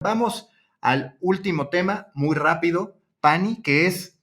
Vamos al último tema, muy rápido, Pani, que es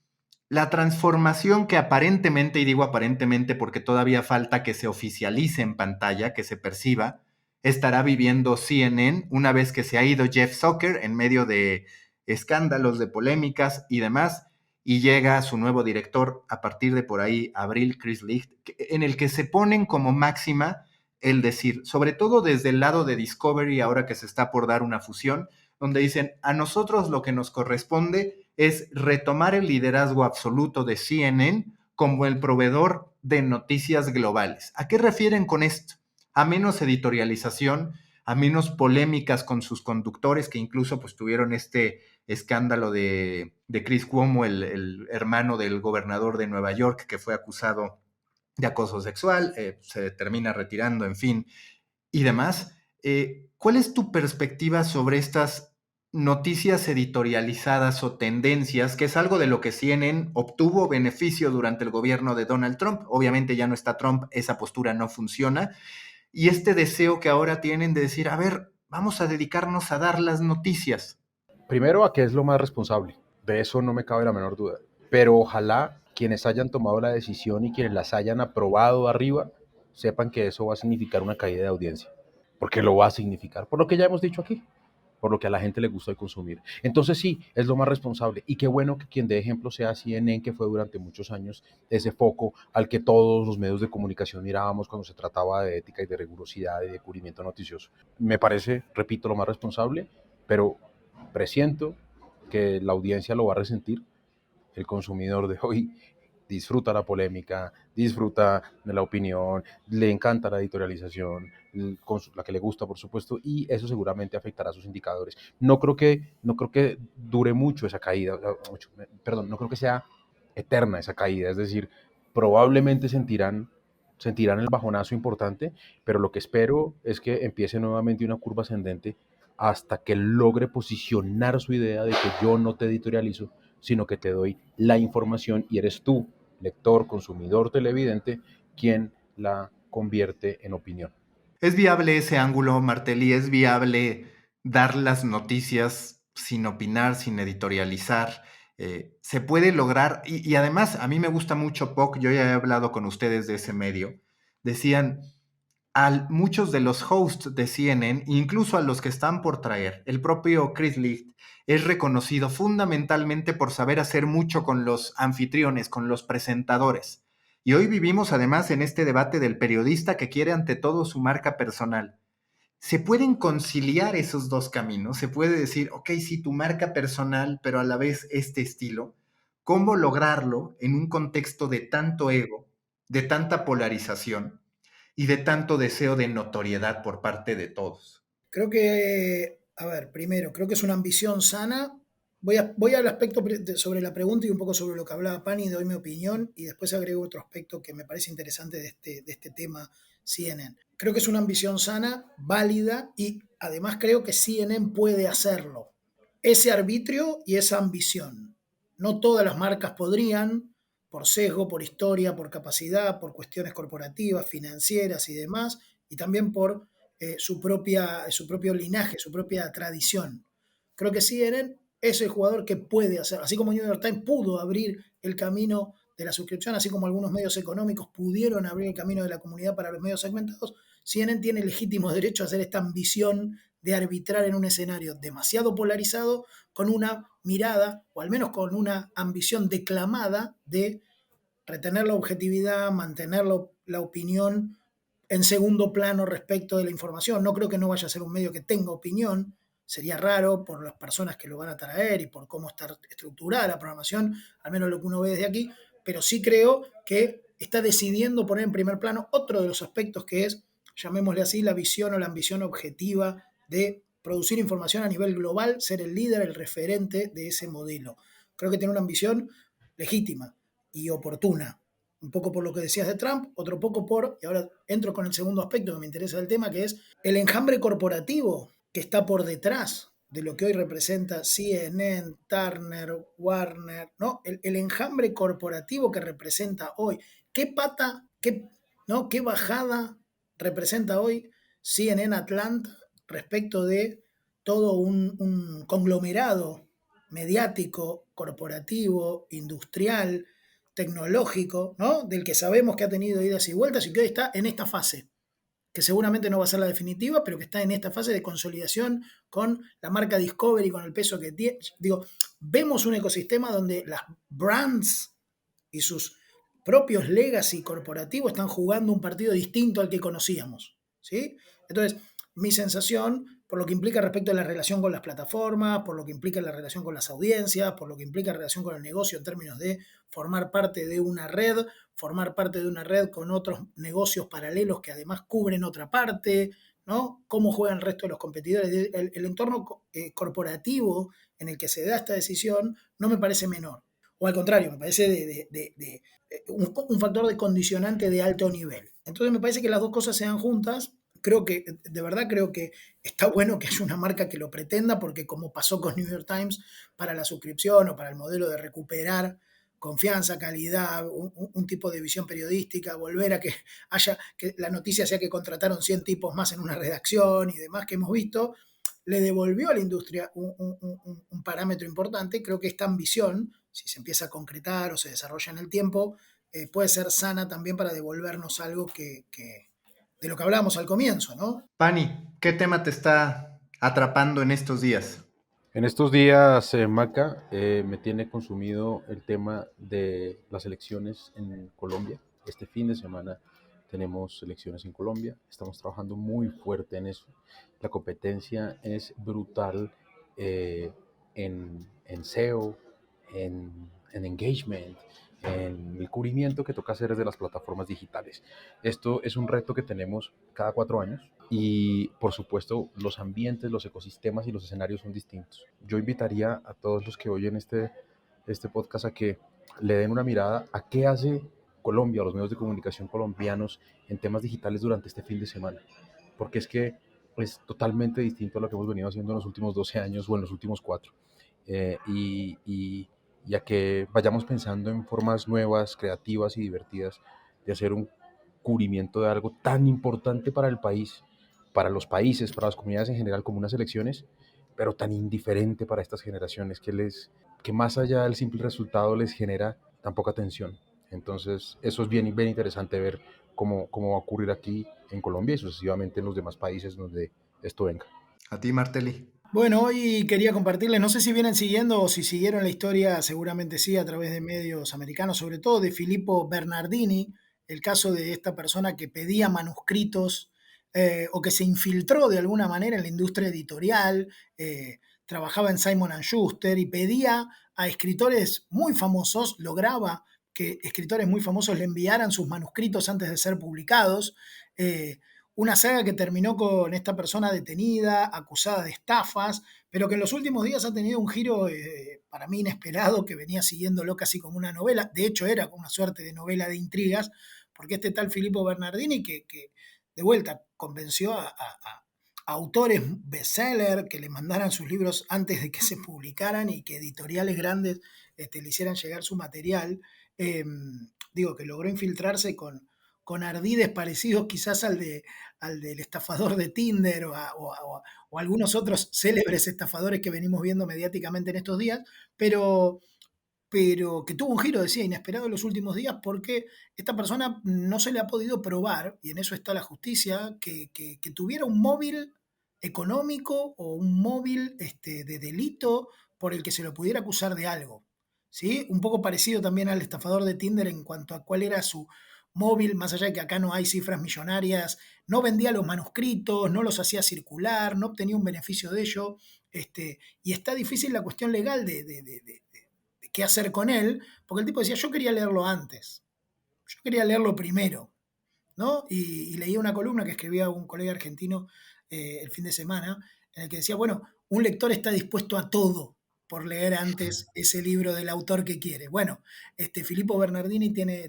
la transformación que aparentemente, y digo aparentemente porque todavía falta que se oficialice en pantalla, que se perciba, estará viviendo CNN una vez que se ha ido Jeff Zucker en medio de escándalos, de polémicas y demás, y llega su nuevo director a partir de por ahí, abril, Chris Licht, en el que se ponen como máxima el decir, sobre todo desde el lado de Discovery, ahora que se está por dar una fusión, donde dicen, a nosotros lo que nos corresponde es retomar el liderazgo absoluto de CNN como el proveedor de noticias globales. ¿A qué refieren con esto? A menos editorialización, a menos polémicas con sus conductores, que incluso pues tuvieron este escándalo de Chris Cuomo, el hermano del gobernador de Nueva York, que fue acusado de acoso sexual, se termina retirando, en fin, y demás. ¿Cuál es tu perspectiva sobre estas noticias editorializadas o tendencias, que es algo de lo que CNN obtuvo beneficio durante el gobierno de Donald Trump? Obviamente ya no está Trump, esa postura no funciona. Y este deseo que ahora tienen de decir, a ver, vamos a dedicarnos a dar las noticias. Primero, a qué es lo más responsable. De eso no me cabe la menor duda. Pero ojalá quienes hayan tomado la decisión y quienes las hayan aprobado arriba sepan que eso va a significar una caída de audiencia. Porque lo va a significar, por lo que ya hemos dicho aquí, por lo que a la gente le gusta consumir. Entonces sí, es lo más responsable. Y qué bueno que quien dé ejemplo sea CNN, que fue durante muchos años ese foco al que todos los medios de comunicación mirábamos cuando se trataba de ética y de rigurosidad y de cubrimiento noticioso. Me parece, repito, lo más responsable, pero presiento que la audiencia lo va a resentir. El consumidor de hoy disfruta la polémica, disfruta de la opinión, le encanta la editorialización, la que le gusta, por supuesto, y eso seguramente afectará a sus indicadores. No creo que dure mucho esa caída, perdón, no creo que sea eterna esa caída, es decir, probablemente sentirán el bajonazo importante, pero lo que espero es que empiece nuevamente una curva ascendente hasta que logre posicionar su idea de que yo no te editorializo, sino que te doy la información y eres tú, lector, consumidor, televidente, quien la convierte en opinión. ¿Es viable ese ángulo, Martelli? ¿Es viable dar las noticias sin opinar, sin editorializar? ¿Se puede lograr? Y además, a mí me gusta mucho POC, yo ya he hablado con ustedes de ese medio, decían, a muchos de los hosts de CNN, incluso a los que están por traer, el propio Chris Licht es reconocido fundamentalmente por saber hacer mucho con los anfitriones, con los presentadores. Y hoy vivimos además en este debate del periodista que quiere ante todo su marca personal. ¿Se pueden conciliar esos dos caminos? Se puede decir, ok, sí, tu marca personal, pero a la vez este estilo. ¿Cómo lograrlo en un contexto de tanto ego, de tanta polarización y de tanto deseo de notoriedad por parte de todos? Creo que, a ver, primero, creo que es una ambición sana. Voy al aspecto sobre la pregunta y un poco sobre lo que hablaba Pani, doy mi opinión y después agrego otro aspecto que me parece interesante de este tema CNN. Creo que es una ambición sana, válida y además creo que CNN puede hacerlo. Ese arbitrio y esa ambición. No todas las marcas podrían, por sesgo, por historia, por capacidad, por cuestiones corporativas, financieras y demás, y también por su propio linaje, su propia tradición. Creo que CNN es el jugador que puede hacer, así como New York Times pudo abrir el camino de la suscripción, así como algunos medios económicos pudieron abrir el camino de la comunidad para los medios segmentados, CNN tiene el legítimo derecho a hacer esta ambición de arbitrar en un escenario demasiado polarizado con una mirada, o al menos con una ambición declamada de retener la objetividad, mantener la opinión en segundo plano respecto de la información. No creo que no vaya a ser un medio que tenga opinión, sería raro por las personas que lo van a traer y por cómo está estructurada la programación, al menos lo que uno ve desde aquí, pero sí creo que está decidiendo poner en primer plano otro de los aspectos que es, llamémosle así, la visión o la ambición objetiva de producir información a nivel global, ser el líder, el referente de ese modelo. Creo que tiene una ambición legítima y oportuna. Un poco por lo que decías de Trump, otro poco por, y ahora entro con el segundo aspecto que me interesa del tema, que es el enjambre corporativo que está por detrás de lo que hoy representa CNN, Turner, Warner, ¿no? El enjambre corporativo que representa hoy. ¿Qué pata, qué bajada representa hoy CNN Atlanta respecto de todo un conglomerado mediático, corporativo, industrial, tecnológico, ¿no? Del que sabemos que ha tenido idas y vueltas y que hoy está en esta fase, que seguramente no va a ser la definitiva, pero que está en esta fase de consolidación con la marca Discovery, con el peso que tiene. Digo, vemos un ecosistema donde las brands y sus propios legacy corporativos están jugando un partido distinto al que conocíamos, ¿sí? Entonces, mi sensación, por lo que implica respecto a la relación con las plataformas, por lo que implica la relación con las audiencias, por lo que implica la relación con el negocio en términos de formar parte de una red con otros negocios paralelos que además cubren otra parte, ¿no? Cómo juegan el resto de los competidores. El entorno corporativo en el que se da esta decisión no me parece menor. O al contrario, me parece un factor de condicionante de alto nivel. Entonces me parece que las dos cosas sean juntas. De verdad creo que está bueno que haya una marca que lo pretenda, porque como pasó con New York Times, para la suscripción o para el modelo de recuperar confianza, calidad, un tipo de visión periodística, volver a que haya, que la noticia sea que contrataron 100 tipos más en una redacción y demás que hemos visto, le devolvió a la industria un parámetro importante. Creo que esta ambición, si se empieza a concretar o se desarrolla en el tiempo, puede ser sana también para devolvernos algo de lo que hablábamos al comienzo, ¿no? Pani, ¿qué tema te está atrapando en estos días? En estos días, Maca, me tiene consumido el tema de las elecciones en Colombia. Este fin de semana tenemos elecciones en Colombia. Estamos trabajando muy fuerte en eso. La competencia es brutal en SEO, en engagement, en el cubrimiento que toca hacer desde las plataformas digitales. Esto es un reto que tenemos cada 4 años y, por supuesto, los ambientes, los ecosistemas y los escenarios son distintos. Yo invitaría a todos los que oyen este podcast a que le den una mirada a qué hace Colombia, los medios de comunicación colombianos en temas digitales durante este fin de semana, porque es que es totalmente distinto a lo que hemos venido haciendo en los últimos 12 años o en los últimos 4. Y a que vayamos pensando en formas nuevas, creativas y divertidas de hacer un cubrimiento de algo tan importante para el país, para los países, para las comunidades en general, como unas elecciones, pero tan indiferente para estas generaciones que más allá del simple resultado les genera tan poca tensión. Entonces, eso es bien, bien interesante ver cómo va a ocurrir aquí en Colombia y sucesivamente en los demás países donde esto venga. A ti, Martelli. Bueno, hoy quería compartirles, no sé si vienen siguiendo o si siguieron la historia, seguramente sí, a través de medios americanos, sobre todo de Filippo Bernardini, el caso de esta persona que pedía manuscritos o que se infiltró de alguna manera en la industria editorial, trabajaba en Simon & Schuster y pedía a escritores muy famosos, lograba que escritores muy famosos le enviaran sus manuscritos antes de ser publicados. Una saga que terminó con esta persona detenida, acusada de estafas, pero que en los últimos días ha tenido un giro para mí inesperado, que venía siguiéndolo casi como una novela. De hecho, era como una suerte de novela de intrigas, porque este tal Filippo Bernardini, que de vuelta convenció a autores bestseller que le mandaran sus libros antes de que se publicaran y que editoriales grandes le hicieran llegar su material, digo, que logró infiltrarse con ardides parecidos quizás al del estafador de Tinder o algunos otros célebres estafadores que venimos viendo mediáticamente en estos días, pero, pero que tuvo un giro, decía, inesperado en los últimos días, porque esta persona no se le ha podido probar, y en eso está la justicia, que tuviera un móvil económico o un móvil de delito por el que se lo pudiera acusar de algo. ¿Sí? Un poco parecido también al estafador de Tinder en cuanto a cuál era su móvil, más allá de que acá no hay cifras millonarias, no vendía los manuscritos, no los hacía circular, no obtenía un beneficio de ello, y está difícil la cuestión legal de qué hacer con él, porque el tipo decía, yo quería leerlo antes, yo quería leerlo primero, ¿no? Y leía una columna que escribía un colega argentino el fin de semana, en el que decía, bueno, un lector está dispuesto a todo por leer antes ese libro del autor que quiere. Bueno, Filippo Bernardini tiene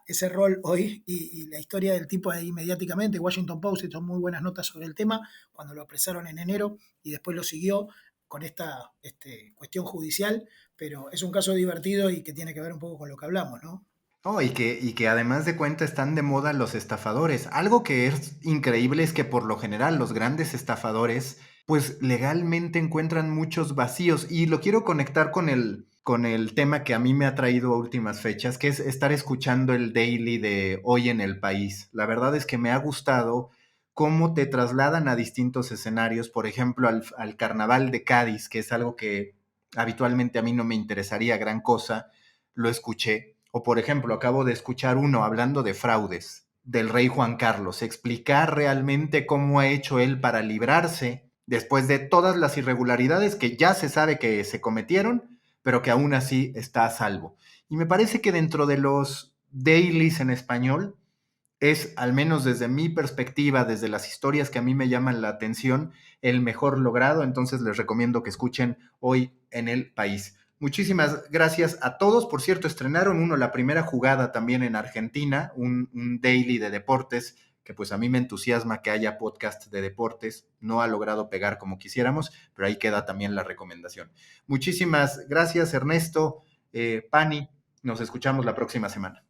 ese rol hoy y la historia del tipo ahí mediáticamente. Washington Post hizo muy buenas notas sobre el tema cuando lo apresaron en enero y después lo siguió con esta cuestión judicial, pero es un caso divertido y que tiene que ver un poco con lo que hablamos, ¿no? Oh, y que además de cuenta están de moda los estafadores. Algo que es increíble es que por lo general los grandes estafadores, pues legalmente encuentran muchos vacíos. Y lo quiero conectar con el tema que a mí me ha traído a últimas fechas, que es estar escuchando el daily de Hoy en el País. La verdad es que me ha gustado cómo te trasladan a distintos escenarios, por ejemplo, al Carnaval de Cádiz, que es algo que habitualmente a mí no me interesaría gran cosa, lo escuché. O por ejemplo, acabo de escuchar uno hablando de fraudes del rey Juan Carlos, explicar realmente cómo ha hecho él para librarse después de todas las irregularidades que ya se sabe que se cometieron, pero que aún así está a salvo. Y me parece que dentro de los dailies en español, es, al menos desde mi perspectiva, desde las historias que a mí me llaman la atención, el mejor logrado. Entonces les recomiendo que escuchen Hoy en el País. Muchísimas gracias a todos. Por cierto, estrenaron uno, La Primera Jugada, también en Argentina, un daily de deportes, que pues a mí me entusiasma que haya podcast de deportes. No ha logrado pegar como quisiéramos, pero ahí queda también la recomendación. Muchísimas gracias, Ernesto, Pani. Nos escuchamos la próxima semana.